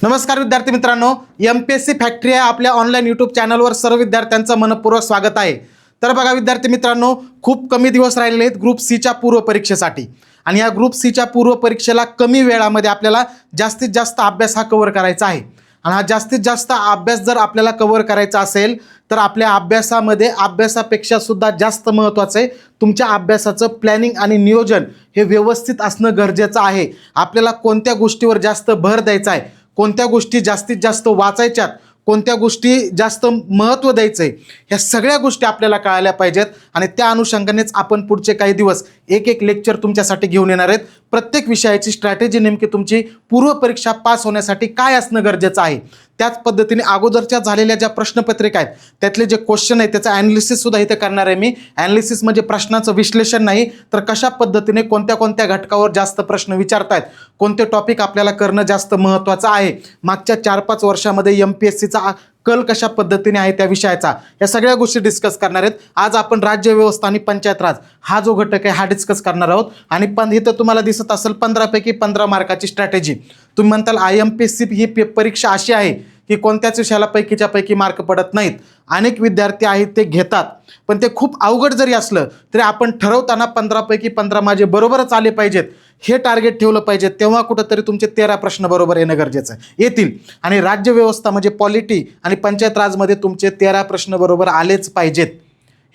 नमस्कार विद्यार्थी मित्रांनो, एमपीएससी फॅक्टरी आहे आपल्या ऑनलाईन यूट्यूब चॅनलवर सर्व विद्यार्थ्यांचं मनपूर्वक स्वागत आहे. तर बघा विद्यार्थी मित्रांनो, खूप कमी दिवस राहिलेले आहेत ग्रुप सीच्या पूर्व परीक्षेसाठी. आणि या ग्रुप सीच्या पूर्व परीक्षेला कमी वेळामध्ये आपल्याला जास्तीत जास्त अभ्यास हा कव्हर करायचा आहे. आणि हा जास्तीत जास्त अभ्यास जर आपल्याला कव्हर करायचा असेल तर आपल्या अभ्यासामध्ये अभ्यासापेक्षा सुद्धा जास्त महत्त्वाचं आहे तुमच्या अभ्यासाचं प्लॅनिंग आणि नियोजन हे व्यवस्थित असणं गरजेचं आहे. आपल्याला कोणत्या गोष्टीवर जास्त भर द्यायचा आहे, कोणत्या गोष्टी जास्तीत जास्त वाचायच्यात, कोणत्या गोष्टी जास्त महत्त्व द्यायचं आहे, ह्या सगळ्या गोष्टी आपल्याला कळायला पाहिजेत. आणि त्या अनुषंगानेच आपण पुढचे काही दिवस एक एक लेक्चर तुमच्यासाठी घेऊन येणार आहेत. प्रत्येक विषयाची स्ट्रॅटेजी नेमकी तुमची पूर्व परीक्षा पास होण्यासाठी काय असणं गरजेचं आहे, त्याच पद्धतीने अगोदरच्या झालेल्या ज्या प्रश्नपत्रिका आहेत त्यातले जे क्वेश्चन आहेत त्याचं ॲनालिसिस सुद्धा इथे करणार आहे मी. ॲनालिसिस म्हणजे प्रश्नाचं विश्लेषण नाही, तर कशा पद्धतीने कोणत्या कोणत्या घटकावर जास्त प्रश्न विचारतायत, कोणते टॉपिक आपल्याला करणं जास्त महत्त्वाचं आहे, मागच्या 4-5 वर्षामध्ये एमपीएससीचा कल कशा पद्धतीने आहे त्या विषयाचा, या सगळ्या गोष्टी डिस्कस करणार आहेत. आज आपण राज्य व्यवस्था आणि पंचायत राज हा जो घटक आहे हा डिस्कस करणार आहोत. आणि इथं तुम्हाला दिसत असेल 15 पैकी 15 मार्काची स्ट्रॅटेजी. तुम्ही म्हणताल IMPSC ही परीक्षा अशी आहे की कोणत्याच विषयाला पैकीच्या पैकी मार्क पडत नाहीत. अनेक विद्यार्थी आहेत ते घेतात, पण ते खूप अवघड जरी असलं तरी आपण ठरवताना 15 पैकी 15 माझे बरोबरच आले पाहिजेत हे टार्गेट ठेवलं पाहिजे. तेव्हा कुठंतरी तुमचे 13 प्रश्न बरोबर येणं गरजेचं आहे, येतील. आणि राज्य व्यवस्था म्हणजे पॉलिटी आणि पंचायत राजमध्ये तुमचे 13 प्रश्न बरोबर आलेच पाहिजेत,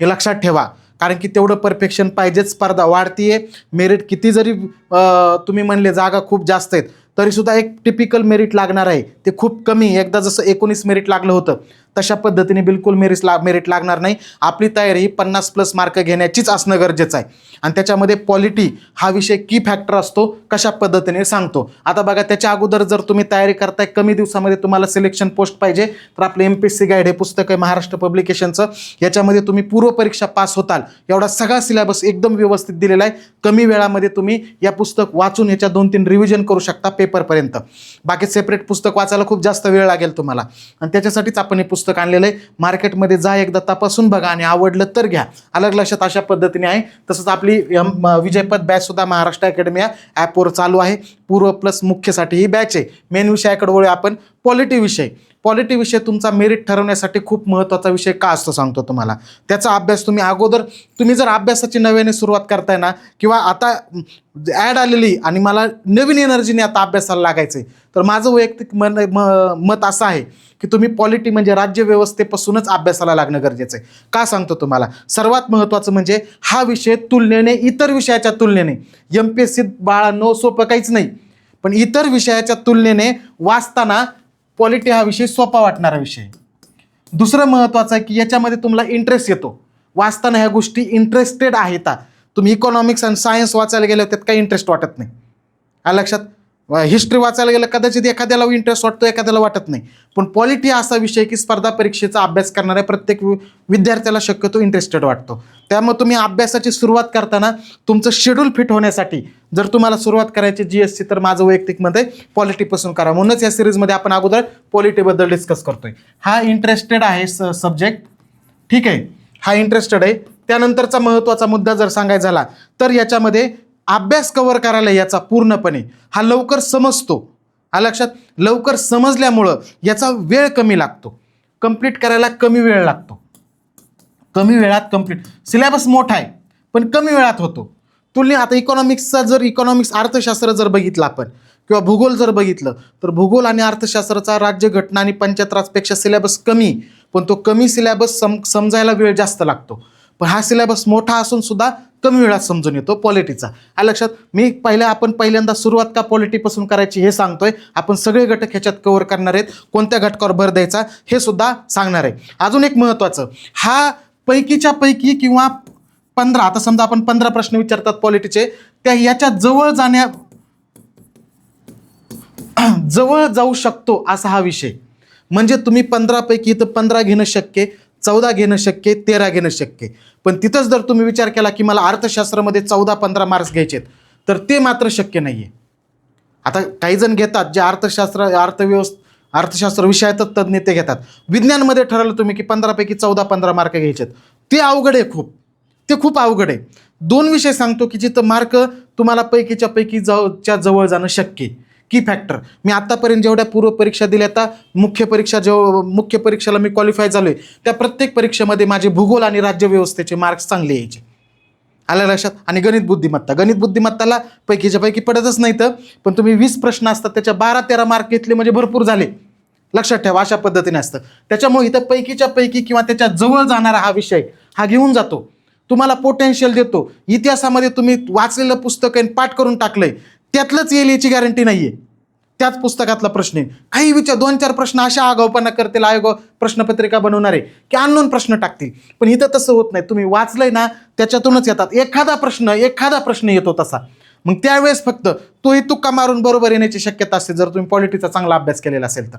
हे लक्षात ठेवा. कारण की तेवढं परफेक्शन पाहिजेच. स्पर्धा वाढतीये, मेरिट किती जरी तुम्ही म्हणले जागा खूप जास्त आहेत तरीसुद्धा एक टिपिकल मेरिट लागणार आहे ते खूप कमी. एकदा जसं 19 मेरिट लागलं होतं तशा पद्धतीने बिलकुल मेरिट लागणार नाही. आपली तयारी 50+ मार्क घेण्याचीच असणं गरजेचं आहे. आणि त्याच्यामध्ये पॉलिटी हा विषय की फॅक्टर असतो, कशा पद्धतीने सांगतो. आता बघा, त्याच्या अगोदर जर तुम्ही तयारी करताय, कमी दिवसामध्ये तुम्हाला सिलेक्शन पोस्ट पाहिजे, तर आपलं MPSC गाईड हे पुस्तक आहे महाराष्ट्र पब्लिकेशनचं. याच्यामध्ये तुम्ही पूर्व परीक्षा पास होताल एवढा सगळा सिलेबस एकदम व्यवस्थित दिलेला आहे. कमी वेळामध्ये तुम्ही या पुस्तक वाचून ह्याच्या 2-3 रिव्हिजन करू शकता पेपरपर्यंत. बाकी सेपरेट पुस्तक वाचायला खूप जास्त वेळ लागेल तुम्हाला, आणि त्याच्यासाठीच आपण हे पुस्तक आणलेलं आहे. मार्केटमध्ये जा, एकदा तपासून बघा आणि आवडलं तर घ्या. अलग लक्षात अशा पद्धतीने आहे. तसंच आपली विजयपथ बॅच सुद्धा महाराष्ट्र अकॅडमी या ॲपवर चालू आहे. पूर्व प्लस मुख्यसाठी ही बॅच आहे. मेन विषयाकडे वळूया आपण. पॉलिटी विषय तुमचा मेरिट ठरवण्यासाठी खूप महत्त्वाचा विषय का असतो सांगतो तुम्हाला. त्याचा अभ्यास तुम्ही जर अभ्यासाची नव्याने सुरुवात करताय ना, किंवा आता ॲड आलेली आणि मला नवीन एनर्जीने आता अभ्यासाला लागायचं आहे, तर माझं वैयक्तिक मत असं आहे की तुम्ही पॉलिटी म्हणजे राज्यव्यवस्थेपासूनच अभ्यासाला लागणं गरजेचं आहे. का सांगतो तुम्हाला, सर्वात महत्त्वाचं म्हणजे हा विषय तुलनेने इतर विषयाच्या तुलनेने MPSC बाळांनो सोपं काहीच नाही, पण इतर विषयाच्या तुलनेने वाचताना पॉलिटी हा विषय सोपा वाटणारा विषय. दुसरं महत्त्वाचं आहे की याच्यामध्ये तुम्हाला इंटरेस्ट येतो. वाचताना ह्या गोष्टी इंटरेस्टेड आहेत. तुम्ही इकॉनॉमिक्स आणि सायन्स वाचायला गेलं त्यात काही इंटरेस्ट वाटत नाही. लक्षात, हिस्ट्री वाचायला गेलं कदाचित एखाद्याला इंटरेस्ट वाटतो, एखाद्याला वाटत नाही. पण पॉलिटी हा असा विषय की स्पर्धा परीक्षेचा अभ्यास करणाऱ्या प्रत्येक विद्यार्थ्याला शक्यतो इंटरेस्टेड वाटतो. त्यामुळे तुम्ही अभ्यासाची सुरुवात करताना तुमचं शेड्यूल फिट होण्यासाठी जर तुम्हाला सुरुवात करायची GSची, तर माझं वैयक्तिक मत आहे पॉलिटीपासून करा. म्हणूनच या सिरीजमध्ये आपण अगोदर पॉलिटीबद्दल डिस्कस करतोय. हा इंटरेस्टेड आहे सब्जेक्ट, ठीक आहे, हा इंटरेस्टेड आहे. त्यानंतरचा महत्त्वाचा मुद्दा जर सांगायचा झाला तर याच्यामध्ये अभ्यास कव्हर करायला याचा पूर्णपणे हा लवकर समजतो. लक्षात, लवकर समजल्यामुळं याचा वेळ कमी लागतो, कंप्लीट करायला कमी वेळ लागतो. कमी वेळात कंप्लीट, सिलेबस मोठा आहे पण कमी वेळात होतो. आता इकॉनॉमिक्स अर्थशास्त्र जर बघितलं आपण, किंवा भूगोल जर बघितलं, तर भूगोल आणि अर्थशास्त्राचा राज्य घटना आणि पंचायत राजपेक्षा सिलेबस कमी, पण तो कमी सिलेबस समजायला वेळ जास्त लागतो. पण हा सिलेबस मोठा असून सुद्धा कमी वेळात समजून येतो पॉलिटीचा. लक्षात, आपण पहिल्यांदा सुरुवात का पॉलिटीपासून करायची हे सांगतोय. आपण सगळे घटक ह्याच्यात कव्हर करणार आहेत, कोणत्या घटकावर भर द्यायचा हे सुद्धा सांगणार आहे. अजून एक महत्त्वाचं, हा पैकीच्या पैकी किंवा 15, आता समजा आपण 15 प्रश्न विचारतात पॉलिटीचे, त्या याच्या जवळ जाऊ शकतो असा हा विषय. म्हणजे तुम्ही 15 पैकी तर 15 घेणं शक्य, 14 घेणं शक्य, 13 घेणं शक्य. पण तिथंच जर तुम्ही विचार केला की मला अर्थशास्त्रामध्ये 14-15 मार्क्स घ्यायचेत, तर ते मात्र शक्य नाही आहे. आता काही जण घेतात जे अर्थशास्त्र विषयातच तज्ज्ञ ते घेतात. विज्ञानमध्ये ठरवलं तुम्ही की 15 पैकी 14-15 मार्क घ्यायचेत, ते अवघड आहे खूप अवघड आहे. 2 विषय सांगतो की जिथं मार्क तुम्हाला पैकीच्या पैकी जवळ जाणं शक्य आहे. की फॅक्टर. मी आत्तापर्यंत जेवढ्या पूर्वपरीक्षा दिल्या आता मुख्य परीक्षेला मी क्वालिफाय झालो आहे, त्या प्रत्येक परीक्षेमध्ये माझे भूगोल आणि राज्यव्यवस्थेचे मार्क्स चांगले यायचे. आलं लक्षात. आणि गणित बुद्धिमत्ताला पैकीच्या पैकी पडतच नाही तर, पण तुम्ही 20 प्रश्न असतात त्याच्या 12-13 मार्क घेतले म्हणजे भरपूर झाले. लक्षात ठेवा, अशा पद्धतीने असतं. त्याच्यामुळे इथं पैकीच्या पैकी किंवा त्याच्या जवळ जाणारा हा विषय हा घेऊन जातो, तुम्हाला पोटेन्शियल देतो. इतिहासामध्ये तुम्ही वाचलेलं पुस्तक आहे पाठ करून टाकलंय, त्यातलंच येईल याची गॅरंटी नाहीये. त्याच पुस्तकातला प्रश्न आहे. काही 2-4 प्रश्न अशा आगाऊपणा करतील आयोग प्रश्नपत्रिका बनवणारे की अननोन प्रश्न टाकतील. पण इथं तसं होत नाही. तुम्ही वाचलंय ना त्याच्यातूनच येतात. एखादा प्रश्न येतो तसा. मग त्यावेळेस फक्त तोही तुक्का मारून बरोबर येण्याची शक्यता असते जर तुम्ही पॉलिटीचा चांगला अभ्यास केलेला असेल तर.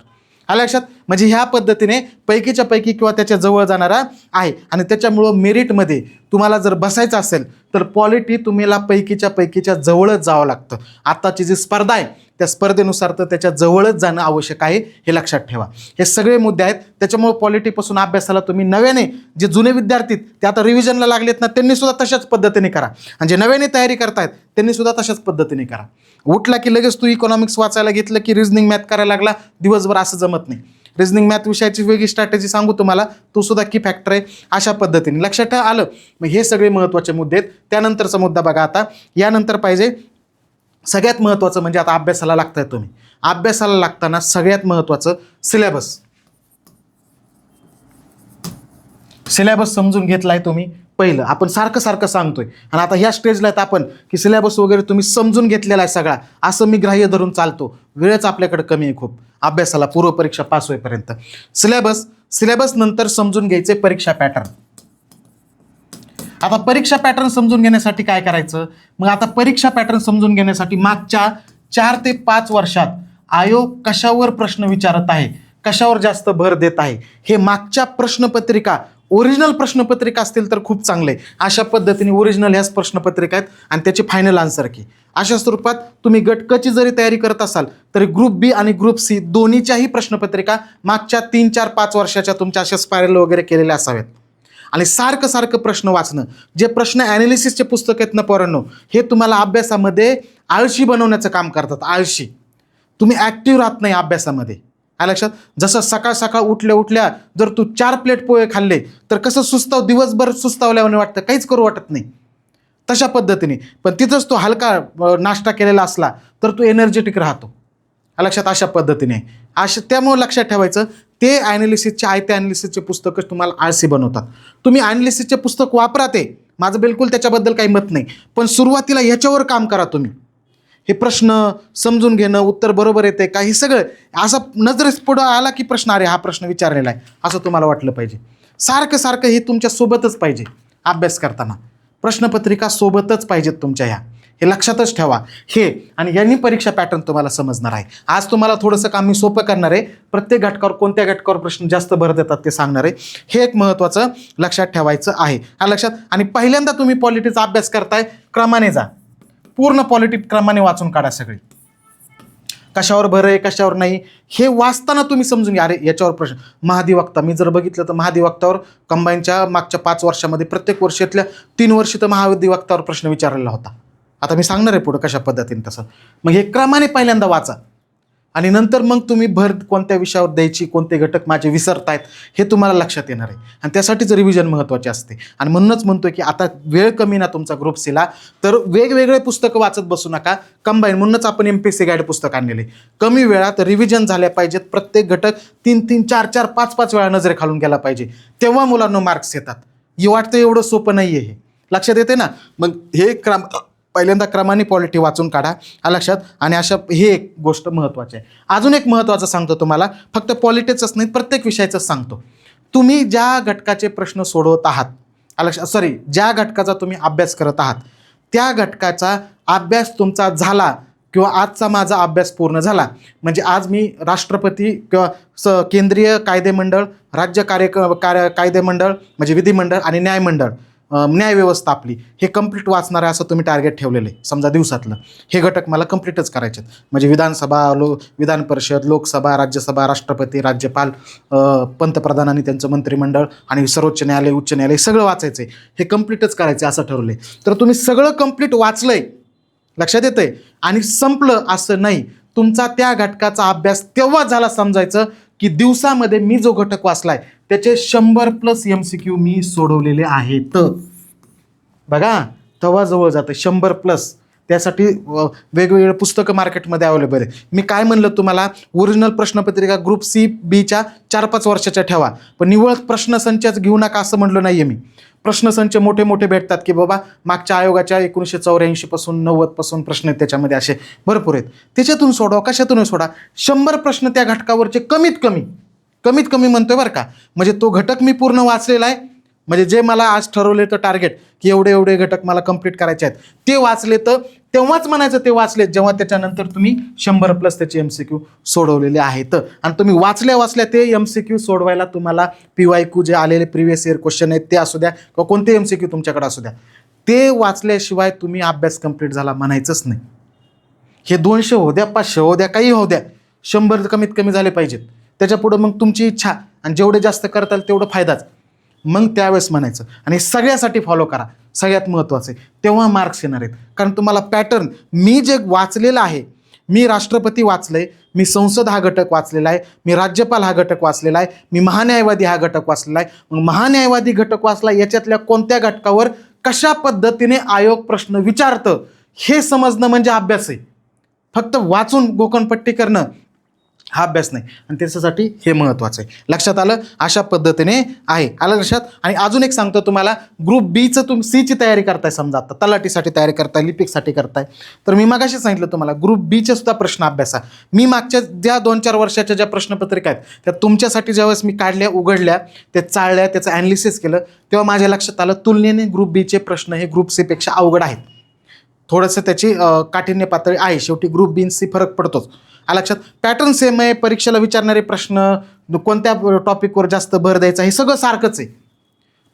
आलं लक्षात. म्हणजे ह्या पद्धतीने पैकीच्या पैकी किंवा त्याच्या जवळ जाणारा आहे. आणि त्याच्यामुळं मेरिटमध्ये तुम्हाला जर बसायचं असेल तर पॉलिटी तुम्हाला पैकीच्या जवळच जावं लागतं. आत्ताची जी स्पर्धा आहे त्या स्पर्धेनुसार तर त्याच्या जवळच जाणं आवश्यक आहे, हे लक्षात ठेवा. हे सगळे मुद्दे आहेत. त्याच्यामुळे पॉलिटीपासून अभ्यासाला तुम्ही नव्याने जे जुने विद्यार्थी ते आता रिव्हिजनला लागलेत ना, त्यांनी सुद्धा तशाच पद्धतीने करा. आणि जे नव्याने तयारी करतायत त्यांनी सुद्धा तशाच पद्धतीने करा. उठला की लगेच तू इकॉनॉमिक्स वाचायला घेतलं की रिजनिंग मॅथ करायला लागला दिवसभर, असं जमत नाही. रिजनिंग मॅथ विषयाची वेगळी स्ट्रॅटेजी सांगू तुम्हाला, तो सुद्धा की फॅक्टर आहे. अशा पद्धतीने लक्षात ठेवा. आलं. मग हे सगळे महत्त्वाचे मुद्दे आहेत. त्यानंतरचा मुद्दा बघा आता. यानंतर पाहिजे सगळ्यात महत्त्वाचं म्हणजे आता अभ्यासाला लागताय तुम्ही. अभ्यासाला लागताना सगळ्यात महत्त्वाचं सिलेबस समजून घेतलाय तुम्ही. पहिलं आपण सारखं सांगतोय आणि आता ह्या स्टेजला आहेत आपण की सिलेबस वगैरे तुम्ही समजून घेतलेला आहे सगळा, असं मी ग्राह्य धरून चालतो. वेळच आपल्याकडे कमी आहे खूप अभ्यासाला पूर्वपरीक्षा पास होईपर्यंत. सिलेबस नंतर समजून घ्यायचे परीक्षा पॅटर्न. आता परीक्षा पॅटर्न समजून घेण्यासाठी काय करायचं, मग आता परीक्षा पॅटर्न समजून घेण्यासाठी मागच्या 4 ते 5 वर्षात आयोग कशावर प्रश्न विचारत आहे, कशावर जास्त भर देत आहे, हे मागच्या प्रश्नपत्रिका ओरिजिनल प्रश्नपत्रिका असतील तर खूप चांगले. अशा पद्धतीने ओरिजिनल ह्याच प्रश्नपत्रिका आहेत आणि त्याची फायनल आन्सर की. अशा स्वरूपात तुम्ही गट क ची जरी तयारी करत असाल तरी ग्रुप बी आणि ग्रुप सी दोन्हीच्याही प्रश्नपत्रिका मागच्या 3-4-5 वर्षाच्या तुमच्या अशा स्पायरल वगैरे केलेल्या असाव्यात. आणि सारखं प्रश्न वाचणं, जे प्रश्न ॲनालिसिसचे पुस्तक आहेत ना पोरांनो, हे तुम्हाला अभ्यासामध्ये आळशी बनवण्याचं काम करतात. आळशी. तुम्ही ॲक्टिव्ह राहत नाही अभ्यासामध्ये. लक्षात. जसं सकाळ उठल्या जर तू 4 प्लेट पोहे खाल्ले तर कसं दिवसभर सुस्तावल्याने वाटतं, काहीच करू वाटत नाही. तशा पद्धतीने. पण तिथंच तो हलका नाश्ता केलेला असला तर तो एनर्जेटिक राहतो. लक्षात. अशा पद्धतीने. त्यामुळे लक्षात ठेवायचं, ते आयत्या ॲनालिसिसचे पुस्तकच तुम्हाला आळशी बनवतात. तुम्ही ॲनालिसिसचे पुस्तक वापरा, ते माझं बिलकुल त्याच्याबद्दल काही मत नाही, पण सुरुवातीला ह्याच्यावर काम करा तुम्ही. हे प्रश्न समजून घेणं, उत्तर बरोबर येते का, हे सगळं असं नजरेस पुढं आला की प्रश्न, अरे हा प्रश्न विचारलेला आहे असं तुम्हाला वाटलं पाहिजे. सारखं हे तुमच्या सोबतच पाहिजे. अभ्यास करताना प्रश्नपत्रिका सोबतच पाहिजेत तुमच्या ह्या. हे लक्षातच ठेवा. हे आणि यांनी परीक्षा पॅटर्न तुम्हाला समजणार आहे. आज तुम्हाला थोडंसं काम मी सोपं करणार आहे. प्रत्येक घटकावर कोणत्या घटकावर प्रश्न जास्त भर देतात ते सांगणार आहे. हे एक महत्त्वाचं लक्षात ठेवायचं आहे. हा लक्षात. आणि पहिल्यांदा तुम्ही पॉलिटीचा अभ्यास करताय, क्रमाने जा. पूर्ण पॉलिटी क्रमाने वाचून काढा सगळी. कशावर भर आहे कशावर नाही हे वाचताना तुम्ही समजून घ्या. अरे याच्यावर प्रश्न, महाधिवक्ता मी जर बघितलं तर महाधिवक्तावर कंबाईनच्या मागच्या 5 वर्षामध्ये प्रत्येक वर्षातल्या 3 वर्षी तर महाधिवक्तावर प्रश्न विचारलेला होता. आता मी सांगणार आहे पुढं कशा पद्धतीने तसं. मग हे क्रमाने पहिल्यांदा वाचा आणि नंतर मग तुम्ही भर कोणत्या विषयावर द्यायची, कोणते घटक माझे विसरतायत हे तुम्हाला लक्षात येणार आहे. आणि त्यासाठीच रिव्हिजन महत्त्वाचे असते. आणि म्हणूनच म्हणतोय की आता वेळ कमी ना तुमचा ग्रुप सीला, तर वेगवेगळे पुस्तकं वाचत बसू नका. कंबाईन म्हणूनच आपण MPSC गाईड पुस्तक आणलेले. कमी वेळात रिव्हिजन झाल्या पाहिजेत. प्रत्येक घटक 3-3, 4-4, 5-5 वेळा नजरे खालून गेला पाहिजे, तेव्हा मुलांना मार्क्स येतात. हे वाटतं एवढं सोपं नाही आहे, हे लक्षात येते ना. मग हे पहिल्यांदा क्रमाने पॉलिटी वाचून काढा. लक्षात. आणि हे एक गोष्ट महत्त्वाची आहे. अजून एक महत्त्वाचं सांगतो तुम्हाला, फक्त पॉलिटिक्सच नाही प्रत्येक विषयाचंच सांगतो. तुम्ही ज्या घटकाचे प्रश्न सोडवत आहात, ज्या घटकाचा तुम्ही अभ्यास करत आहात त्या घटकाचा अभ्यास तुमचा झाला किंवा आजचा माझा अभ्यास पूर्ण झाला म्हणजे आज मी राष्ट्रपती किंवा केंद्रीय कायदेमंडळ, राज्य कायदेमंडळ म्हणजे विधिमंडळ आणि न्यायमंडळ, न्यायव्यवस्था आपली हे कंप्लीट वाचणार आहे असं तुम्ही टार्गेट ठेवलेलं आहे. समजा दिवसातलं हे घटक मला कंप्लीटच करायचे आहेत. म्हणजे विधानसभा, विधान परिषद, लोकसभा, राज्यसभा, राष्ट्रपती, राज्यपाल, पंतप्रधान आणि त्यांचं मंत्रिमंडळ आणि सर्वोच्च न्यायालय, उच्च न्यायालय सगळं वाचायचं आहे. हे कंप्लीटच करायचं असं ठरवलं आहे. तर तुम्ही सगळं कंप्लीट वाचलंय, लक्षात येतंय, आणि संपलं असं नाही. तुमचा त्या घटकाचा अभ्यास तेव्हा झाला समजायचं की दिवसामध्ये मी जो घटक वाचलाय त्याचे 100+ MCQ मी सोडवलेले आहेत. बघा तेव्हा जवळ जातं 100+. त्यासाठी वेगवेगळे पुस्तकं मार्केटमध्ये अवेलेबल आहे. मी काय म्हणलं तुम्हाला, ओरिजिनल प्रश्नपत्रिका ग्रुप सी बीच्या 4-5 वर्षाच्या ठेवा, पण निव्वळ प्रश्नसंचच घेऊ नका असं म्हणलं नाही आहे मी. प्रश्नसंच मोठे मोठे भेटतात की बाबा मागच्या आयोगाच्या 1984 पासून 90 पासून प्रश्न आहेत, त्याच्यामध्ये असे भरपूर आहेत, त्याच्यातून सोडवा, कशातून सोडा. 100 प्रश्न त्या घटकावरचे कमीत कमी म्हणतोय बरं का. म्हणजे तो घटक मी पूर्ण वाचलेला आहे, म्हणजे जे मला आज ठरवले तर टार्गेट की एवढे घटक मला कंप्लीट करायचे आहेत ते वाचले, तर तेव्हाच म्हणायचं ते वाचले जेव्हा त्याच्यानंतर तुम्ही 100+ त्याचे MCQ सोडवलेले आहेत. आणि तुम्ही वाचल्या ते MCQ सोडवायला तुम्हाला PYQ जे आलेले प्रिव्हियस इयर क्वेश्चन आहेत ते असू द्या किंवा कोणते MCQ तुमच्याकडे असू द्या, ते वाचल्याशिवाय तुम्ही अभ्यास कंप्लीट झाला म्हणायचंच नाही. हे 200 होऊ द्या, 500 होऊ द्या, काही होऊ द्या, 100 कमीत कमी झाले पाहिजेत. त्याच्यापुढं मग तुमची इच्छा, आणि जेवढे जास्त करताल तेवढं फायदाच. मग त्यावेळेस म्हणायचं. आणि सगळ्यासाठी फॉलो करा, सगळ्यात महत्त्वाचं आहे, तेव्हा मार्क्स येणार आहेत. कारण तुम्हाला पॅटर्न, मी जे वाचलेलं आहे, मी राष्ट्रपती वाचलंय, मी संसद हा घटक वाचलेला आहे, मी राज्यपाल हा घटक वाचलेला आहे, मी महान्यायवादी हा घटक वाचलेला आहे. मग महान्यायवादी घटक वाचला, याच्यातल्या कोणत्या घटकावर कशा पद्धतीने आयोग प्रश्न विचारतं हे समजणं म्हणजे अभ्यास आहे. फक्त वाचून गोकणपट्टी करणं हा अभ्यास नाही. आणि त्याच्यासाठी हे महत्त्वाचं आहे. लक्षात आलं? अशा पद्धतीने आहे. आलं लक्षात? आणि अजून एक सांगतो तुम्हाला, ग्रुप बीचं तुम्ही सीची तयारी करताय, समजा आता तलाठीसाठी तयारी करताय, लिपिकसाठी करताय, तर मी मगाशी सांगितलं तुम्हाला ग्रुप बीचे सुद्धा प्रश्न अभ्यासा. मी मागच्या ज्या 2-4 वर्षाच्या ज्या प्रश्नपत्रिका आहेत त्या तुमच्यासाठी ज्यावेळेस मी काढल्या, उघडल्या, त्या चाळल्या, त्याचं ॲनालिसिस केलं, तेव्हा माझ्या लक्षात आलं तुलनेने ग्रुप बीचे प्रश्न हे ग्रुप सीपेक्षा अवघड आहेत. थोडंसं त्याची काठिण्य पातळी आहे. शेवटी ग्रुप बी सी फरक पडतोच. लक्षात? पॅटर्न सेम आहे, परीक्षेला विचारणारे प्रश्न, कोणत्या टॉपिकवर जास्त भर द्यायचा, हे सगळं सारखंच आहे.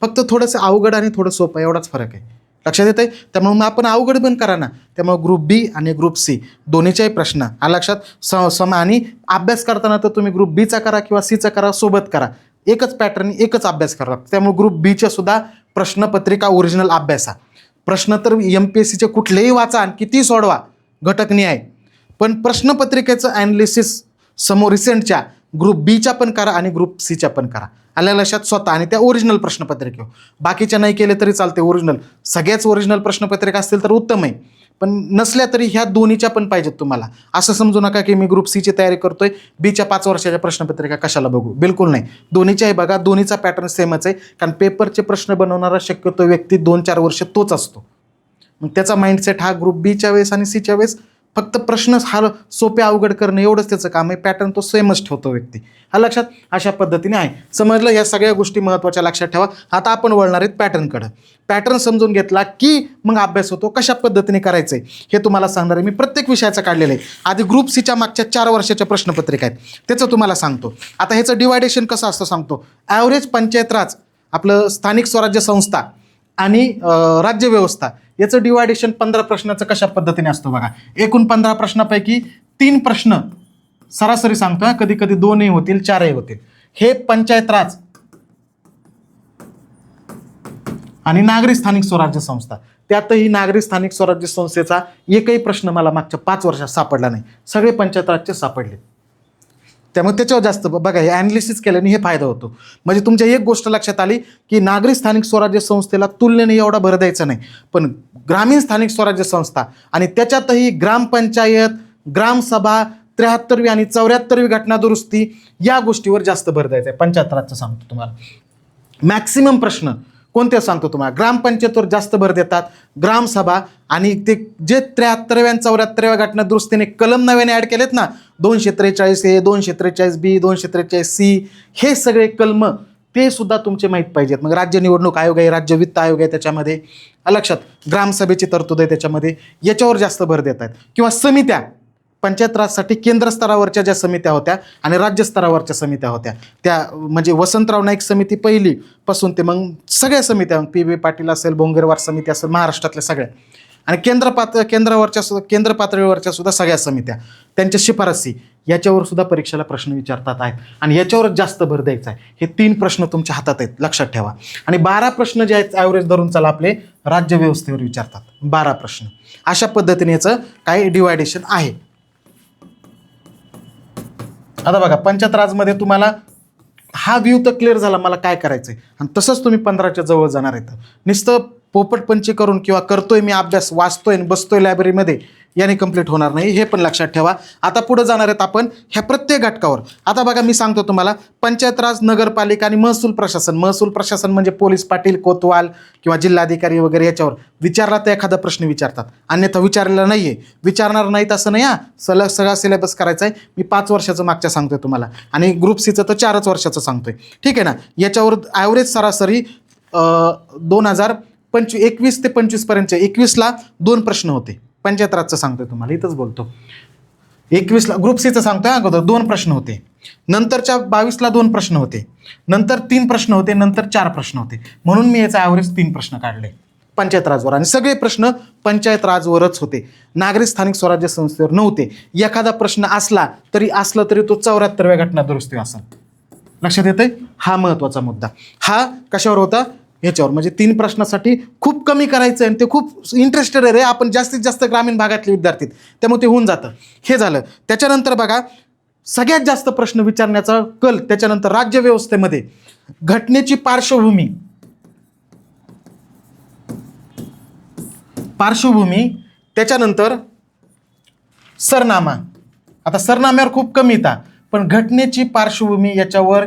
फक्त थोडंसं अवघड आणि थोडं सोपं एवढाच फरक आहे. लक्षात येत आहे? त्यामुळे मग आपण अवघड पण करा ना. त्यामुळे ग्रुप बी आणि ग्रुप सी दोन्हीच्याही प्रश्न लक्षात आणि अभ्यास करताना तर तुम्ही ग्रुप बीचा करा किंवा सीचा करा, सोबत करा. एकच पॅटर्न, एकच अभ्यास करा. त्यामुळे ग्रुप बीच्या सुद्धा प्रश्नपत्रिका ओरिजिनल अभ्यासा. प्रश्न तर MPSCचे कुठलेही वाचा आणि किती सोडवा, घटक आहे, पण प्रश्नपत्रिकेचं ॲनालिसिस समोर रिसेंटच्या ग्रुप बीच्या पण करा आणि ग्रुप सीच्या पण करा. आल्या लक्षात? स्वतः. आणि त्या ओरिजिनल प्रश्नपत्रिकेवर, बाकीच्या नाही केले तरी चालते, ओरिजिनल. सगळ्याच ओरिजिनल प्रश्नपत्रिका असतील तर उत्तम आहे, पण नसल्या तरी ह्या दोन्हीच्या पण पाहिजेत तुम्हाला. असं समजू नका की मी ग्रुप सीची तयारी करतोय, बीच्या 5 वर्षाच्या प्रश्नपत्रिका कशाला बघू. बिलकुल नाही, दोन्हीच्याही बघा. दोन्हीचा पॅटर्न सेमच आहे. कारण पेपरचे प्रश्न बनवणारा शक्यतो व्यक्ती 2-4 वर्ष तोच असतो. मग त्याचा माइंडसेट हा ग्रुप बीच्या वेळेस आणि सीच्या वेळेस फक्त प्रश्न हा सोपे अवघड करणं एवढंच त्याचं काम आहे. पॅटर्न तो सेमच ठेवतो व्यक्ती. हा लक्षात? अशा पद्धतीने आहे. समजलं? या सगळ्या गोष्टी महत्त्वाच्या लक्षात ठेवा. आता आपण वळणार आहेत पॅटर्नकडं. पॅटर्न समजून घेतला की मग अभ्यास होतो. कशा पद्धतीने करायचं आहे हे तुम्हाला सांगणार आहे. मी प्रत्येक विषयाचं काढलेलं आहे. आधी ग्रुप सीच्या मागच्या 4 वर्षाच्या प्रश्नपत्रिका आहेत, त्याचं तुम्हाला सांगतो. आता ह्याचं डिवायडेशन कसं असतं सांगतो. ॲव्हरेज पंचायत राज, आपलं स्थानिक स्वराज्य संस्था आणि राज्यव्यवस्था, याचं डिवायडेशन 15 प्रश्नाचं कशा पद्धतीने असतं बघा. एकूण 15 प्रश्नापैकी 3 प्रश्न सरासरी सांगतो, कधी कधी 2ही होतील, 4ही होतील. हे पंचायत राज आणि नागरी स्थानिक स्वराज्य संस्था. त्यातही नागरी स्थानिक स्वराज्य संस्थेचा एकही प्रश्न मला मागच्या 5 वर्षात सापडला नाही. सगळे पंचायत राजचे सापडले. त्यामुळे त्याच्यावर जास्त बघा, हे ॲनालिसिस केल्याने हे फायदा होतो. म्हणजे तुमच्या एक गोष्ट लक्षात आली की नागरी स्थानिक स्वराज्य संस्थेला तुलनेने एवढा भर द्यायचा नाही, पण ग्रामीण स्थानिक स्वराज्य संस्था आणि त्याच्यातही ग्रामपंचायत, ग्रामसभा, 73वी आणि 74वी घटना दुरुस्ती या गोष्टीवर जास्त भर द्यायचा आहे. पंचायत राजचं सांगतो तुम्हाला. मॅक्सिमम प्रश्न कोणते सांगतो तुम्हाला, ग्रामपंचायतवर जास्त भर देतात, ग्रामसभा आणि ते जे 73व्या आणि 74व्या घटना दुरुस्तीने कलम नव्याने ॲड केलेत ना, 243A, 243B, 243C, हे सगळे कलम ते सुद्धा तुमचे माहीत पाहिजेत. मग राज्य निवडणूक आयोग आहे, राज्य वित्त आयोग आहे, त्याच्यामध्ये लक्षात, ग्रामसभेची तरतूद आहे त्याच्यामध्ये, याच्यावर जास्त भर देत आहेत. किंवा समित्या, पंचायत राजसाठी केंद्र स्तरावरच्या ज्या समित्या होत्या आणि राज्य स्तरावरच्या समित्या होत्या, त्या म्हणजे वसंतराव नाईक समिती पहिलीपासून ते मग सगळ्या समित्या, PB पाटील असेल, भोंगरवार समिती असेल, महाराष्ट्रातल्या सगळ्या, आणि केंद्र पातळीवरच्या सुद्धा सगळ्या समित्या, त्यांच्या शिफारसी, याच्यावर सुद्धा परीक्षेला प्रश्न विचारतात आहेत. आणि याच्यावरच जास्त भर द्यायचा आहे. हे 3 प्रश्न तुमच्या हातात आहेत, लक्षात ठेवा. आणि 12 प्रश्न जे आहेत ॲव्हरेज धरून चला आपले राज्यव्यवस्थेवर विचारतात, 12 प्रश्न. अशा पद्धतीने याचं काही डिवायडेशन आहे. आता बघा पंचायत राजमध्ये तुम्हाला हा व्ह्यू तर क्लिअर झाला मला काय करायचं आहे, आणि तसंच तुम्ही 15च्या जवळ जाणार आहेत. नुसतं पोपटपंची करून किंवा करतोय मी अभ्यास, वाचतोय आणि बसतोय लायब्ररीमध्ये, याने कंप्लीट होणार नाही, हे पण लक्षात ठेवा. आता पुढे जाणार आहेत आपण ह्या प्रत्येक घटकावर. आता बघा मी सांगतो तुम्हाला, पंचायत राज, नगरपालिका आणि महसूल प्रशासन. महसूल प्रशासन म्हणजे पोलीस पाटील, कोतवाल किंवा जिल्हाधिकारी वगैरे याच्यावर विचारला तर एखादा प्रश्न विचारतात, अन्यथा विचारलेला नाही आहे. विचारणार नाहीत असं नाही, सगळा सिलेबस करायचा आहे. मी 5 वर्षाचं मागच्या सांगतोय तुम्हाला, आणि ग्रुप सीचं तर 4च वर्षाचं सांगतोय, ठीक आहे ना. याच्यावर ॲव्हरेज सरासरी 2021 ते 25पर्यंत, 21ला 2 प्रश्न होते. पंचायत राजचं सांगतोय तुम्हाला, इथंच बोलतो. 21ला ग्रुप सीचं सांगतोय अगोदर 2 प्रश्न होते, नंतरच्या 22ला 2 प्रश्न होते, नंतर 3 प्रश्न होते, नंतर 4 प्रश्न होते. म्हणून मी याचा ॲव्हरेज 3 प्रश्न काढले पंचायत राजवर, आणि सगळे प्रश्न पंचायत राजवरच होते, नागरी स्थानिक स्वराज्य संस्थेवर नव्हते. एखादा प्रश्न असला तरी तो 74व्या घटना दुरुस्ती असेल. लक्षात येतंय? हा महत्त्वाचा मुद्दा. हा कशावर होता? ह्याच्यावर. म्हणजे 3 प्रश्नासाठी खूप कमी करायचं आहे, आणि ते खूप इंटरेस्टेड आहे रे, आपण जास्तीत जास्त ग्रामीण भागातले विद्यार्थी, त्यामुळे ते होऊन जातं. हे झालं. त्याच्यानंतर बघा सगळ्यात जास्त प्रश्न विचारण्याचा कल, त्याच्यानंतर राज्यव्यवस्थेमध्ये घटनेची पार्श्वभूमी, त्याच्यानंतर सरनामा. आता सरनाम्यावर खूप कमी येतात, पण घटनेची पार्श्वभूमी याच्यावर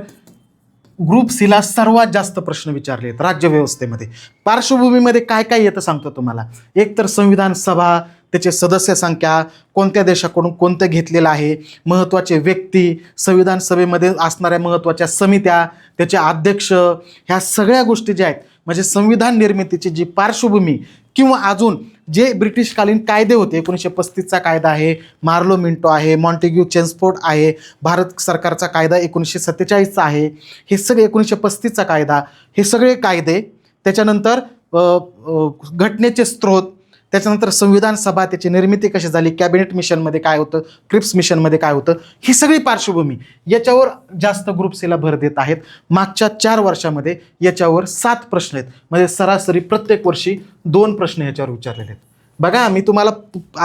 ग्रुप सीला सर्वात जास्त प्रश्न विचारले आहेत राज्यव्यवस्थेमध्ये. पार्श्वभूमीमध्ये काय काय येतं सांगतो तुम्हाला. एक तर संविधान सभा, त्याचे सदस्य संख्या, कोणत्या देशाकडून कोणतं घेतलेलं आहे, महत्त्वाचे व्यक्ती, संविधान सभेमध्ये असणाऱ्या महत्त्वाच्या समित्या, त्याचे अध्यक्ष, ह्या सगळ्या गोष्टी ज्या आहेत, म्हणजे संविधान निर्मितीची जी पार्श्वभूमी, किंवा अजून जे ब्रिटिशकालीन कायदे होते, 1935चा कायदा आहे, मार्लो मिंटो आहे, मॉन्टेग्यू चेम्सफोर्ड आहे, भारत सरकारचा कायदा 1947चा आहे, हे सगळे 1935चा कायदा, हे सगळे कायदे, त्याच्यानंतर घटनेचे स्रोत, त्याच्यानंतर संविधान सभा, त्याची निर्मिती कशी झाली, कॅबिनेट मिशनमध्ये काय होतं, क्रिप्स मिशनमध्ये काय होतं, ही सगळी पार्श्वभूमी याच्यावर जास्त ग्रुप सीला भर देत आहेत. मागच्या 4 वर्षामध्ये याच्यावर 7 प्रश्न आहेत, म्हणजे सरासरी प्रत्येक वर्षी 2 प्रश्न याच्यावर विचारलेले आहेत. बघा मी तुम्हाला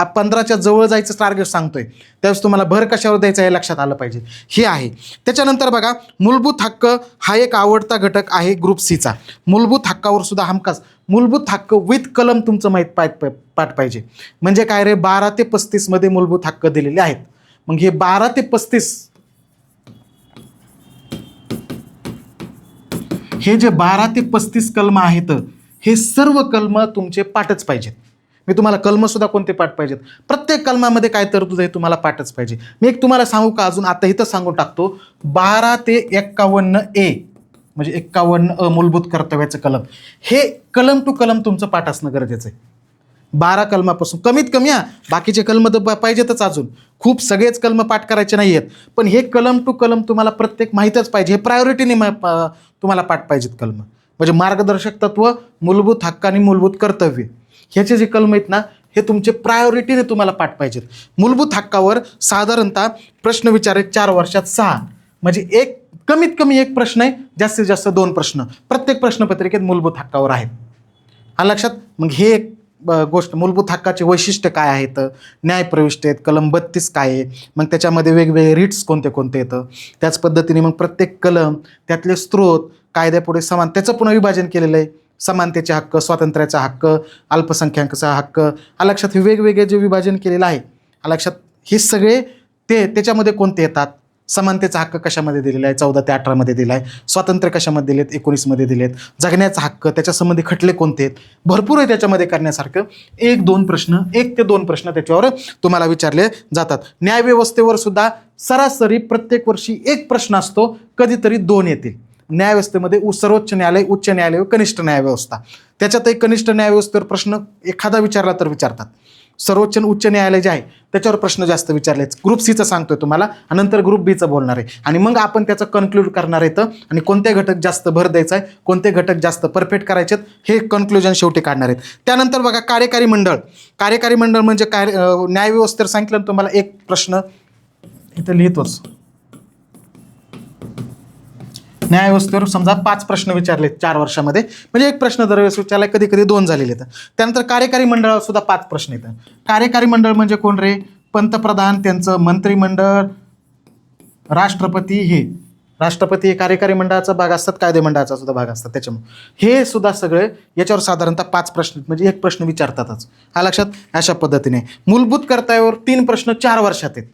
15च्या जवळ जायचं टार्गेट सांगतोय, त्यावेळेस तुम्हाला भर कशावर द्यायचं हे लक्षात आलं पाहिजे, हे आहे. त्याच्यानंतर बघा मूलभूत हक्क हा एक आवडता घटक आहे ग्रुप सीचा. मूलभूत हक्कावर सुद्धा हमखास मूलभूत हक्क विथ कलम तुमचं पाठ पाहिजे. म्हणजे काय रे, 12 ते 35 मध्ये मूलभूत हक्क दिलेले आहेत. मग हे 12 ते 35, हे जे 12 ते 35 कलम आहेत, हे सर्व कलम तुमचे पाठच पाहिजेत. मी तुम्हाला कलमसुद्धा कोणते पाठ पाहिजेत, प्रत्येक कलमामध्ये काय तरतूद आहे तुम्हाला पाठच पाहिजे. मी एक तुम्हाला सांगू का, अजून आता इथं सांगून टाकतो, 12 ते 51A म्हणजे 51 मूलभूत कर्तव्याचं कलम, हे कलम टू कलम तुमचं पाठ असणं गरजेचं आहे. 12 कलमापासून कमीत कमी, बाकीचे कलम तर पाहिजेतच, अजून खूप सगळेच कलम पाठ करायचे नाही आहेत, पण हे कलम टू कलम तुम्हाला प्रत्येक माहीतच पाहिजे. हे प्रायोरिटीने तुम्हाला पाठ पाहिजेत कलम. म्हणजे मार्गदर्शक तत्व, मूलभूत हक्क आणि मूलभूत कर्तव्य, ह्याचे जे कलम आहेत ना, हे तुमचे प्रायोरिटीने तुम्हाला पाठ पाहिजेत. मूलभूत हक्कावर साधारणतः प्रश्न विचारे 4 वर्षात 6, म्हणजे कमीत कमी 1 प्रश्न आहे, जास्तीत जास्त 2 प्रश्न प्रत्येक प्रश्नपत्रिकेत मूलभूत हक्कावर आहेत. आलं लक्षात? मग हे एक गोष्ट, मूलभूत हक्काचे वैशिष्ट्य काय आहेत, न्यायप्रविष्ट आहेत, कलम 32 काय आहे, मग त्याच्यामध्ये वेगवेगळे रिट्स कोणते कोणते येतं, त्याच पद्धतीने मग प्रत्येक कलम, त्यातले स्रोत, कायद्यापुढे समान, त्याचं पुन्हा विभाजन केलेलं आहे. समानतेचे हक्क, स्वातंत्र्याचा हक्क, अल्पसंख्याकाचा हक्क, लक्षात हे वेगवेगळे जे विभाजन केलेलं आहे, लक्षात हे सगळे त्याच्यामध्ये कोणते येतात. समानतेचा हक्क कशामध्ये दिलेला आहे, 14 ते 18 मध्ये दिला आहे. स्वातंत्र्य कशामध्ये दिलेत, 19 मध्ये दिलेत. जगण्याचा हक्क, त्याच्यासंबंधी खटले कोणते आहेत, भरपूर आहे त्याच्यामध्ये करण्यासारखं. 1-2 प्रश्न, 1 ते 2 प्रश्न त्याच्यावर तुम्हाला विचारले जातात. न्यायव्यवस्थेवर सुद्धा सरासरी प्रत्येक वर्षी 1 प्रश्न असतो, कधीतरी 2 येतील. न्यायव्यवस्थेमध्ये सर्वोच्च न्यायालय, उच्च न्यायालय, कनिष्ठ न्यायव्यवस्था, त्याच्यातही कनिष्ठ न्यायव्यवस्थेवर प्रश्न एखादा विचारला तर विचारतात. सर्वोच्च आणि उच्च न्यायालय जे आहे त्याच्यावर प्रश्न जास्त विचारले. ग्रुप सीचं सांगतोय तुम्हाला, आणि नंतर ग्रुप बीचं बोलणार आहे, आणि मग आपण त्याचं कन्क्लूड करणार येतं, आणि कोणते घटक जास्त भर द्यायचा आहे, कोणते घटक जास्त परफेक्ट करायचे हे कन्क्लुजन शेवटी काढणार आहेत. त्यानंतर बघा कार्यकारी मंडळ. कार्यकारी मंडळ म्हणजे काय, न्यायव्यवस्थेवर सांगितलं तुम्हाला 1 प्रश्न इथं लिहितोच. न्यायव्यवस्थेवर समजा 5 प्रश्न विचारले 4 वर्षामध्ये, म्हणजे 1 प्रश्न दरवेळेस विचारला, कधी कधी 2 झालेले आहेत. त्यानंतर कार्यकारी मंडळावर सुद्धा 5 प्रश्न येतात. कार्यकारी मंडळ म्हणजे कोण रे, पंतप्रधान, त्यांचं मंत्रिमंडळ, राष्ट्रपती हे कार्यकारी मंडळाचा भाग असतात, कायदे मंडळाचा सुद्धा भाग असतात. त्याच्यामुळे हे सुद्धा सगळे याच्यावर साधारणतः 5 प्रश्न म्हणजे एक प्रश्न विचारतातच. हा लक्षात. अशा पद्धतीने मूलभूत कर्तव्यावर 3 प्रश्न 4 वर्षात आहेत.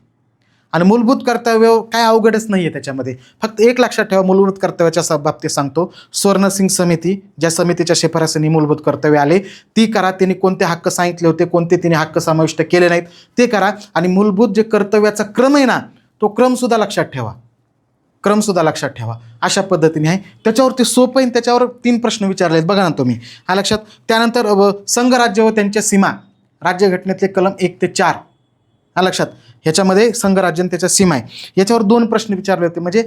आणि मूलभूत कर्तव्य काय अवघडच नाही आहे त्याच्यामध्ये. फक्त एक लक्षात ठेवा, मूलभूत कर्तव्याच्या बाबतीत सांगतो. स्वर्णसिंग समिती, ज्या समितीच्या शिफारसीने मूलभूत कर्तव्य आले ती करा. त्यांनी कोणते हक्क सांगितले होते, कोणते तिने हक्क समाविष्ट केले नाहीत ते करा. आणि मूलभूत जे कर्तव्याचा क्रम आहे ना, तो क्रमसुद्धा लक्षात ठेवा. अशा पद्धतीने आहे. त्याच्यावरती सोपं आहे. त्याच्यावर 3 प्रश्न विचारले आहेत बघा ना तुम्ही. हा लक्षात. त्यानंतर संघराज्य व त्यांच्या सीमा, राज्यघटनेतले कलम 1 ते 4. हा लक्षात. ह्याच्यामध्ये संघराज्य आणि त्याच्या सीमा आहे. याच्यावर 2 प्रश्न विचारले होते. म्हणजे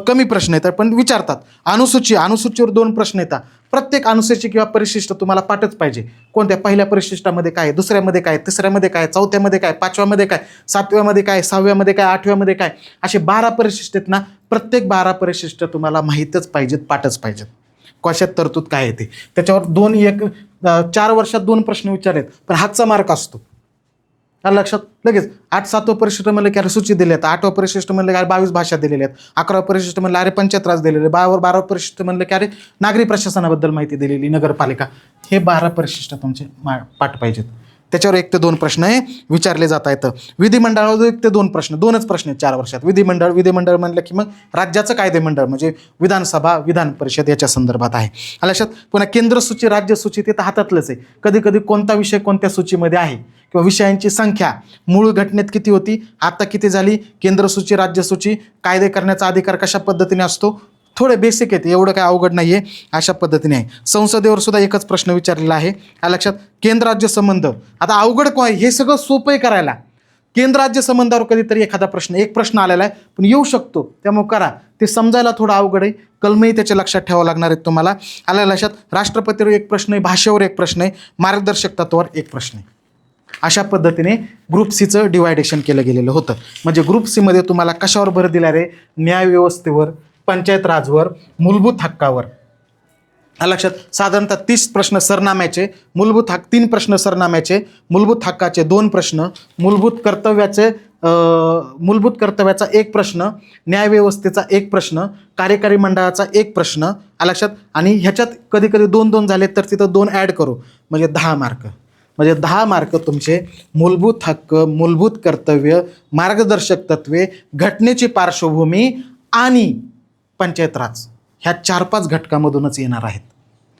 कमी प्रश्न येतात पण विचारतात. अनुसूचीवर 2 प्रश्न येतात. प्रत्येक अनुसूची किंवा परिशिष्ट तुम्हाला पाठच पाहिजे. कोणत्या पहिल्या परिशिष्टामध्ये काय, दुसऱ्यामध्ये काय, तिसऱ्यामध्ये काय, चौथ्यामध्ये काय, 5व्यामध्ये काय, 7व्यामध्ये काय, 6व्यामध्ये काय, 8व्यामध्ये काय, असे 12 परिशिष्ट आहेत ना. प्रत्येक 12 परिशिष्ट तुम्हाला माहीतच पाहिजेत, पाठच पाहिजेत. कशात तरतूद काय येते त्याच्यावर 4 वर्षात 2 प्रश्न विचारलेत पण हातचा मार्क असतो. लक्षात. लगेच 8-7वं परिशिष्ट म्हणलं की अरे सूची दिली आहेत, 8वं परिशिष्ट म्हणलं की अरे 22 भाषा दिलेल्या आहेत, 11वं परिशिष्ट म्हणलं अरे पंचायत राज दिलेले, 12वं परिशिष्ट म्हणलं की अरे नागरी प्रशासनाबद्दल माहिती दिलेली, नगरपालिका. हे 12 परिशिष्ट तुमचे पाठ पाहिजेत. त्याच्यावर 1 ते 2 प्रश्न हे विचारले जात आहेत. विधिमंडळावर 1 ते 2 प्रश्न, 2च प्रश्न आहेत 4 वर्षात. विधिमंडळ म्हणलं की मग राज्याचं कायदेमंडळ म्हणजे विधानसभा, विधान परिषद याच्या संदर्भात आहे. लक्षात. पुन्हा केंद्र सूची, राज्य सूची ते तर हातातलंच आहे. कधी कधी कोणता विषय कोणत्या सूचीमध्ये आहे किंवा विषयांची संख्या मूळ घटनेत किती होती, आता किती झाली, केंद्र सूची, राज्य सूची, कायदे करण्याचा अधिकार कशा पद्धतीने असतो, थोडे बेसिक आहेत, एवढं काय अवघड नाही आहे. अशा पद्धतीने आहे. संसदेवर सुद्धा एकच प्रश्न विचारलेला आहे. लक्षात. केंद्र राज्य संबंध, आता अवघड काय, हे सगळं सोपं आहे करायला. केंद्र राज्य संबंधावर कधीतरी एखादा एक प्रश्न आलेला आहे पण येऊ शकतो, त्यामुळे करा. ते समजायला थोडं अवघड आहे. कलमही त्याच्या लक्षात ठेवावं लागणार आहेत तुम्हाला. आल्या लक्षात. राष्ट्रपतीवर 1 प्रश्न आहे, भाषेवर 1 प्रश्न आहे, मार्गदर्शक तत्वावर 1 प्रश्न आहे. अशा पद्धतीने ग्रुप सीचं डिवायडेशन केलं गेलेलं होतं. म्हणजे ग्रुप सीमध्ये तुम्हाला कशावर भर दिला रे, न्यायव्यवस्थेवर, पंचायत राजवर, मूलभूत हक्कावर. लक्षात. साधारणतः 30 प्रश्न सरनाम्याचे, मूलभूत हक्क 3 प्रश्न सरनाम्याचे, मूलभूत हक्काचे 2 प्रश्न, मूलभूत कर्तव्याचा 1 प्रश्न, न्यायव्यवस्थेचा 1 प्रश्न, कार्यकारी मंडळाचा 1 प्रश्न. लक्षात. आणि ह्याच्यात कधी कधी 2-2 झाले तर तिथं 2 ॲड करू म्हणजे 10 मार्क. म्हणजे 10 मार्क तुमचे मूलभूत हक्क, मूलभूत कर्तव्य, मार्गदर्शक तत्वे, घटनेची पार्श्वभूमी आणि पंचायत राज ह्या 4-5 घटकामधूनच येणार आहेत.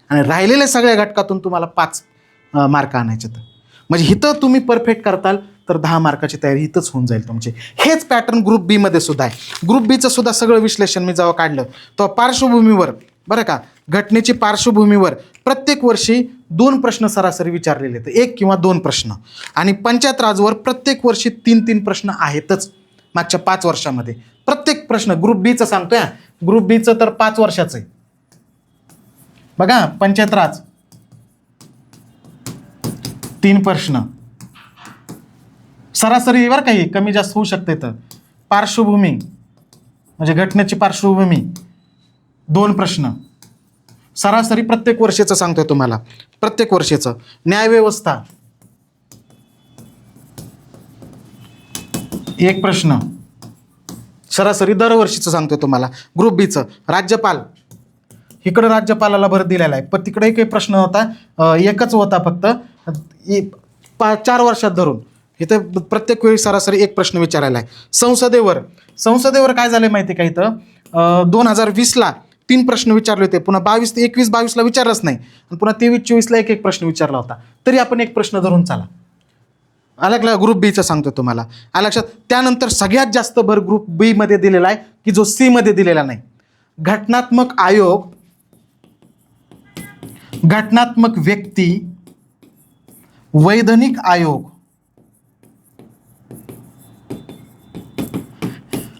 आणि राहिलेल्या सगळ्या घटकातून तुम्हाला 5 मार्क आणायचे. तर म्हणजे इथं तुम्ही परफेक्ट करताल तर 10 मार्काची तयारी इथंच होऊन जाईल तुमची. हेच पॅटर्न ग्रुप बीमध्ये सुद्धा आहे. ग्रुप बीचं सुद्धा सगळं विश्लेषण मी जेव्हा काढलं तेव्हा पार्श्वभूमीवर, बरं का, घटनेची पार्श्वभूमीवर प्रत्येक वर्षी 2 प्रश्न सरासरी विचारलेले आहेत, 1 किंवा 2 प्रश्न. आणि पंचायत राजवर प्रत्येक वर्षी 3-3 प्रश्न आहेतच मागच्या 5 वर्षामध्ये. प्रत्येक प्रश्न ग्रुप बीचं सांगतोय. ग्रुप बीचं तर 5 वर्षाचं आहे बघा. पंचायत राज 3 प्रश्न सरासरी, बरं काही कमी जास्त होऊ शकते. तर पार्श्वभूमी म्हणजे घटनेची पार्श्वभूमी 2 प्रश्न सरासरी प्रत्येक वर्षाचं सांगतोय तुम्हाला, प्रत्येक वर्षाचं. न्यायव्यवस्था 1 प्रश्न सरासरी दरवर्षीचं सांगतोय तुम्हाला. ग्रुप बीचं राज्यपाल, इकडं राज्यपालाला भर दिलेला आहे पण तिकडे काही प्रश्न होता, 1च होता फक्त 4 वर्षात धरून. इथं प्रत्येक वेळी सरासरी 1 प्रश्न विचारायला आहे. संसदेवर काय झालं माहिती का, इथं 2020ला 3 प्रश्न विचारले होते, पुन्हा 21-22ला विचारलंच नाही, आणि पुन्हा 23-24ला 1 प्रश्न विचारला होता. तरी आपण 1 प्रश्न धरून चाला. अलग ग्रुप बीचं सांगतो तुम्हाला. लक्षात. त्यानंतर सगळ्यात जास्त भर ग्रुप बी मध्ये दिलेला आहे की जो सी मध्ये दिलेला नाही. घटनात्मक आयोग, घटनात्मक व्यक्ती, वैधानिक आयोग.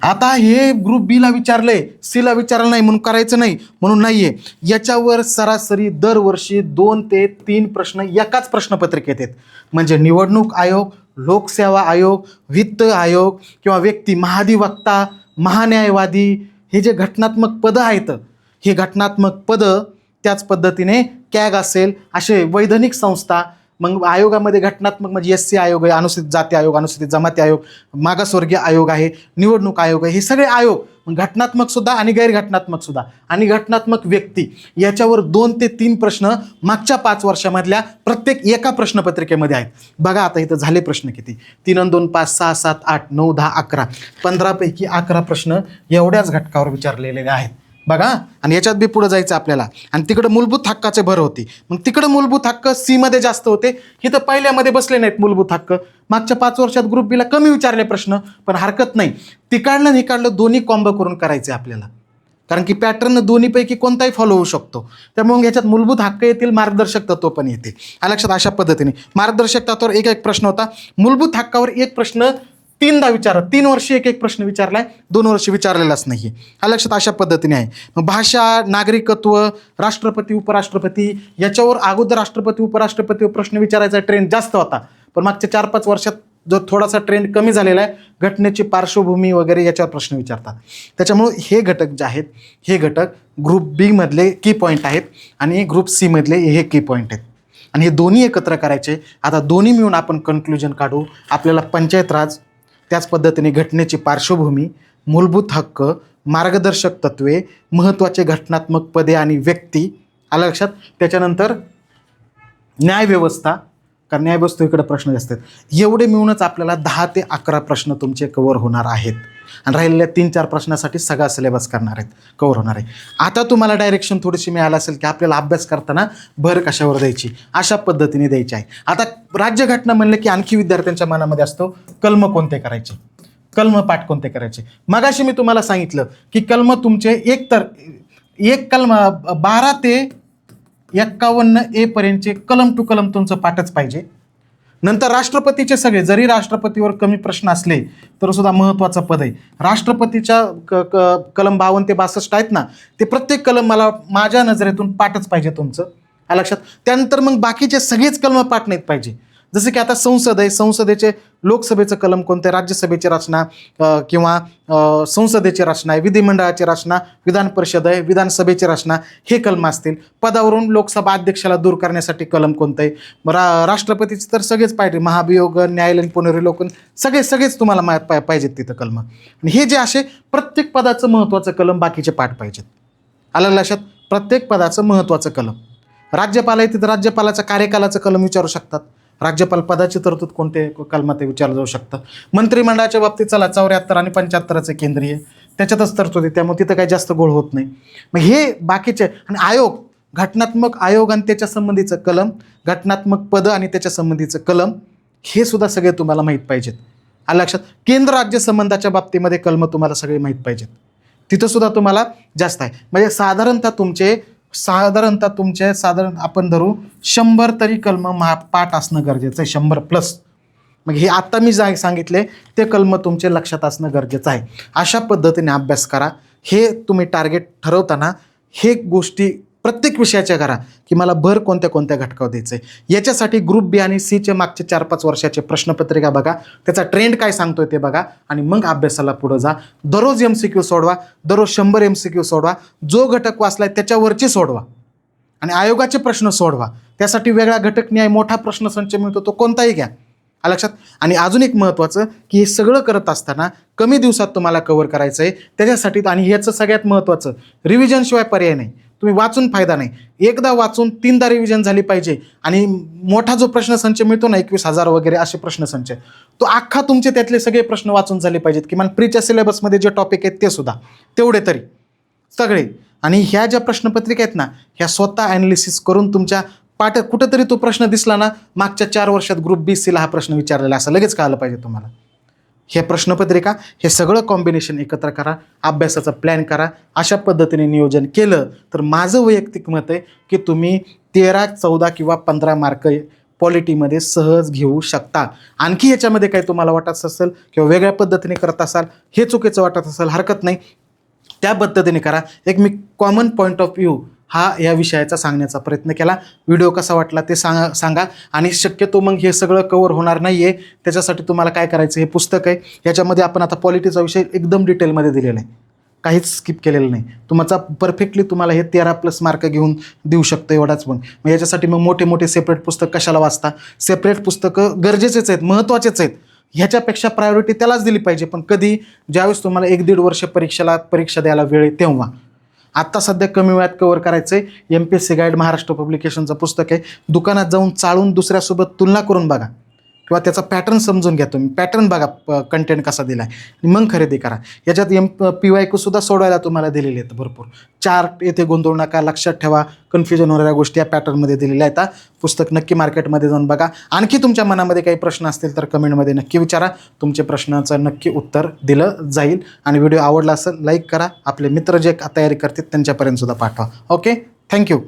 आता हे ग्रुप बीला विचारले, सीला विचारलं नाही म्हणून करायचं नाही म्हणून नाहीये. याच्यावर सरासरी दरवर्षी 2 ते 3 प्रश्न एकाच प्रश्नपत्रिकेत आहेत. म्हणजे निवडणूक आयोग, लोकसेवा आयोग, वित्त आयोग किंवा व्यक्ती, महाधिवक्ता, महान्यायवादी, हे जे घटनात्मक पदं आहेत, हे घटनात्मक पदं त्याच पद्धतीने कॅग असेल, असे वैधानिक संस्था, मग आयोगामध्ये घटनात्मक म्हणजे SC आयोग आहे, अनुसूचित जाती आयोग, अनुसूचित जमाती आयोग, मागासवर्गीय आयोग आहे, निवडणूक आयोग आहे, हे सगळे आयोग मग घटनात्मक सुद्धा आणि गैरघटनात्मक सुद्धा आणि घटनात्मक व्यक्ती याच्यावर 2 ते 3 प्रश्न मागच्या 5 वर्षामधल्या प्रत्येक एका प्रश्नपत्रिकेमध्ये आहेत. बघा आता इथं झाले प्रश्न किती, 3 आणि 2 5 6 7 8 9 10 11, 15पैकी 11 प्रश्न एवढ्याच घटकावर विचारलेले आहेत. बघा आणि याच्यात बी पुढे जायचं आपल्याला. आणि तिकडं मूलभूत हक्काचे भर होती, मग तिकडं मूलभूत हक्क C मध्ये जास्त होते, इथं पहिल्यामध्ये बसले नाहीत मूलभूत हक्क. मागच्या 5 वर्षात ग्रुप बीला कमी विचारले प्रश्न, पण हरकत नाही, तिकडलं निकाडलं दोन्ही कॉम्बो करून करायचे आपल्याला, कारण की पॅटर्न दोन्हीपैकी कोणताही फॉलो होऊ शकतो. त्यामुळे ह्याच्यात मूलभूत हक्क येतील, मार्गदर्शक तत्व पण येते. लक्षात अशा पद्धतीने मार्गदर्शक तत्वावर एक प्रश्न होता, मूलभूत हक्कावर एक प्रश्न 3दा विचारला, 3 वर्षी एक प्रश्न विचारलाय, 2 वर्षी विचारलेलाच नाही. लक्षात अशा पद्धतीने आहे. मग भाषा, नागरिकत्व, राष्ट्रपती उपराष्ट्रपती याच्यावर अगोदर राष्ट्रपती उपराष्ट्रपतीवर प्रश्न विचारायचा ट्रेंड जास्त होता, पण मागच्या 4-5 वर्षात जो थोडासा ट्रेंड कमी झालेला आहे, घटनेची पार्श्वभूमी वगैरे याच्यावर प्रश्न विचारतात. त्याच्यामुळे हे घटक जे आहेत हे घटक ग्रुप बी मधले की पॉईंट आहेत आणि ग्रुप सी मधले हे की पॉईंट आहेत, आणि हे दोन्ही एकत्र करायचे. आता दोन्ही मिळून आपण कन्क्लुजन काढू. आपल्याला पंचायत राज, त्याच पद्धतीने घटनेची पार्श्वभूमी, मूलभूत हक्क, मार्गदर्शक तत्वे, महत्त्वाचे घटनात्मक पदे आणि व्यक्ती, आलं लक्षात. त्याच्यानंतर न्यायव्यवस्था, कारण न्यायव्यवस्थेकडे प्रश्न जास्त आहेत. एवढे मिळूनच आपल्याला 10 ते 11 प्रश्न तुमचे कव्हर होणार आहेत, आणि राहिलेल्या 3-4 प्रश्नासाठी सगळा सिलेबस करणार आहेत, कव्हर होणार आहे. आता तुम्हाला डायरेक्शन थोडीशी मिळालं असेल की आपल्याला अभ्यास करताना भर कशावर द्यायची, अशा पद्धतीने द्यायची आहे. आता राज्यघटना म्हणलं की आणखी विद्यार्थ्यांच्या मनामध्ये असतो कलम कोणते करायचे, कलम पाठ कोणते करायचे. मगाशी मी तुम्हाला सांगितलं की कलम तुमचे एक कलम 12 ते 51A पर्यंतचे कलम टू कलम तुमचं पाठच पाहिजे. नंतर राष्ट्रपतीचे सगळे, जरी राष्ट्रपतीवर कमी प्रश्न असले तर सुद्धा महत्त्वाचं पद आहे. राष्ट्रपतीच्या कलम 52 ते 62 आहेत ना, ते प्रत्येक कलम मला माझ्या नजरेतून पाठच पाहिजे तुमचं, लक्षात. त्यानंतर मग बाकीचे सगळेच कलम पाठ नाहीत पाहिजे. जसं की आता संसद आहे, संसदेचे लोकसभेचं कलम कोणते, राज्यसभेची रचना किंवा संसदेची रचना आहे, विधिमंडळाची रचना, विधान परिषद आहे, विधानसभेची रचना, हे कलम असतील. पदावरून लोकसभा अध्यक्षाला दूर करण्यासाठी कलम कोणतं आहे, राष्ट्रपतीचे तर सगळेच पाहिजे, महाभियोगन, न्यायालयीन पुनर्विलोकन, सगळेच तुम्हाला पाहिजेत तिथं कलम. आणि हे जे असे प्रत्येक पदाचं महत्त्वाचं कलम बाकीचे पाठ पाहिजेत, आलं लक्षात. प्रत्येक पदाचं महत्त्वाचं कलम. राज्यपाल आहे तिथं राज्यपालाच्या कार्यकालाचं कलम विचारू शकतात, राज्यपाल पदाची तरतूद कोणते कलमात विचारलं जाऊ शकतं. मंत्रिमंडळाच्या बाबतीत चला 74 आणि 75चे केंद्रीय, त्याच्यातच तरतूद आहे, त्यामुळे तिथं काही जास्त गोळ होत नाही. मग हे बाकीचे, आणि आयोग, घटनात्मक आयोग आणि त्याच्या संबंधीचं कलम, घटनात्मक पद आणि त्याच्या संबंधीचं कलम, हे सुद्धा सगळे तुम्हाला माहीत पाहिजेत, आलं लक्षात. केंद्र राज्य संबंधाच्या बाबतीमध्ये कलम तुम्हाला सगळे माहीत पाहिजेत, तिथं सुद्धा तुम्हाला जास्त आहे. म्हणजे साधारण आपण धरू 100 तरी कलम पाठ असणं गरजेचं आहे, 100+. मग हे आत्ता मी सांगितले ते कलम तुमचे लक्षात असणं गरजेचं आहे. अशा पद्धतीने अभ्यास करा. हे तुम्ही टार्गेट ठरवताना हे गोष्टी प्रत्येक विषयाच्या करा की मला भर कोणत्या कोणत्या घटकावर द्यायचं आहे. याच्यासाठी ग्रुप बी आणि सीचे मागचे 4-5 वर्षाचे प्रश्नपत्रिका बघा, त्याचा ट्रेंड काय सांगतोय ते बघा, आणि मग अभ्यासाला पुढं जा. दररोज MCQ सोडवा, दररोज 100 MCQ सोडवा, जो घटक वाचलाय त्याच्यावरची सोडवा, आणि आयोगाचे प्रश्न सोडवा. त्यासाठी वेगळा घटक न्याय मोठा प्रश्नसंच मिळतो, तो कोणताही घ्या, लक्षात. आणि अजून एक महत्त्वाचं की हे सगळं करत असताना कमी दिवसात तुम्हाला कव्हर करायचं आहे. त्याच्यासाठी, आणि ह्याचं सगळ्यात महत्त्वाचं, रिव्हिजनशिवाय पर्याय नाही. तुम्ही वाचून फायदा नाही, एकदा वाचून 3दा रिव्हिजन झाली पाहिजे. आणि मोठा जो प्रश्नसंच मिळतो ना 21,000 वगैरे असे प्रश्नसंच, तो अख्खा तुमचे त्यातले सगळे प्रश्न वाचून झाले पाहिजेत, किमान प्रीच्या सिलेबसमध्ये जे टॉपिक आहेत ते सुद्धा तेवढे तरी सगळे. आणि ह्या ज्या प्रश्नपत्रिका आहेत ना, ह्या स्वतः ॲनालिसिस करून तुमच्या कुठंतरी तो प्रश्न दिसला ना, मागच्या 4 वर्षात ग्रुप बी सीला हा प्रश्न विचारलेला असं लगेच कळालं पाहिजे तुम्हाला. हे प्रश्नपत्रिका, हे सगळं कॉम्बिनेशन एकत्र करा, अभ्यासाचा प्लॅन करा. अशा पद्धतीने नियोजन केलं तर माझं वैयक्तिक मत आहे की तुम्ही 13, 14 किंवा 15 मार्क पॉलिटीमध्ये सहज घेऊ शकता. आणखी याच्यामध्ये काही तुम्हाला वाटत असेल किंवा वेगळ्या पद्धतीने करत असाल, हे चुकीचं वाटत असेल, हरकत नाही, त्या पद्धतीने करा. एक मी कॉमन पॉईंट ऑफ व्ह्यू हा या विषयाचा सांगण्याचा प्रयत्न केला. व्हिडिओ कसा वाटला ते सांगा. आणि शक्यतो मग हे सगळं कव्हर होणार नाही आहे, त्याच्यासाठी तुम्हाला काय करायचं, हे पुस्तक आहे, याच्यामध्ये आपण आता पॉलिटीचा विषय एकदम डिटेलमध्ये दिलेला आहे. काहीच स्किप केलेलं नाही. तुमचा परफेक्टली तुम्हाला हे 13+ मार्क घेऊन देऊ शकतो एवढाच. मग याच्यासाठी मग मोठे मोठे सेपरेट पुस्तक कशाला वाचता? सेपरेट पुस्तकं गरजेचेच आहेत, महत्त्वाचेच आहेत. ह्याच्यापेक्षा प्रायोरिटी त्यालाच दिली पाहिजे. पण कधी? ज्यावेळेस तुम्हाला 1-1.5 वर्ष परीक्षा द्यायला वेळ आहे तेव्हा. आत्ता सध्या कमी वेळात कव्हर करायचं आहे. MPSC गाईड महाराष्ट्र पब्लिकेशनचं पुस्तक आहे. दुकानात जाऊन चाळून दुसऱ्यासोबत तुलना करून बघा किंवा त्याचा पॅटर्न समजून घ्या. तुम्ही पॅटर्न बघा कंटेंट कसा दिला आहे, मग खरेदी करा. याच्यात PYQ सोडवायला तुम्हाला दिलेले आहेत भरपूर. चार्ट येथे गोंधळू नका, लक्षात ठेवा. कन्फ्युजन होणाऱ्या गोष्टी या पॅटर्नमध्ये दिलेल्या आहेत. पुस्तक नक्की मार्केटमध्ये जाऊन बघा. आणखी तुमच्या मनामध्ये काही प्रश्न असतील तर कमेंटमध्ये नक्की विचारा. तुमच्या प्रश्नाचं नक्की उत्तर दिलं जाईल. आणि व्हिडिओ आवडला असेल लाईक करा. आपले मित्र जे तयारी करतील त्यांच्यापर्यंत सुद्धा पाठवा. Okay, thank you.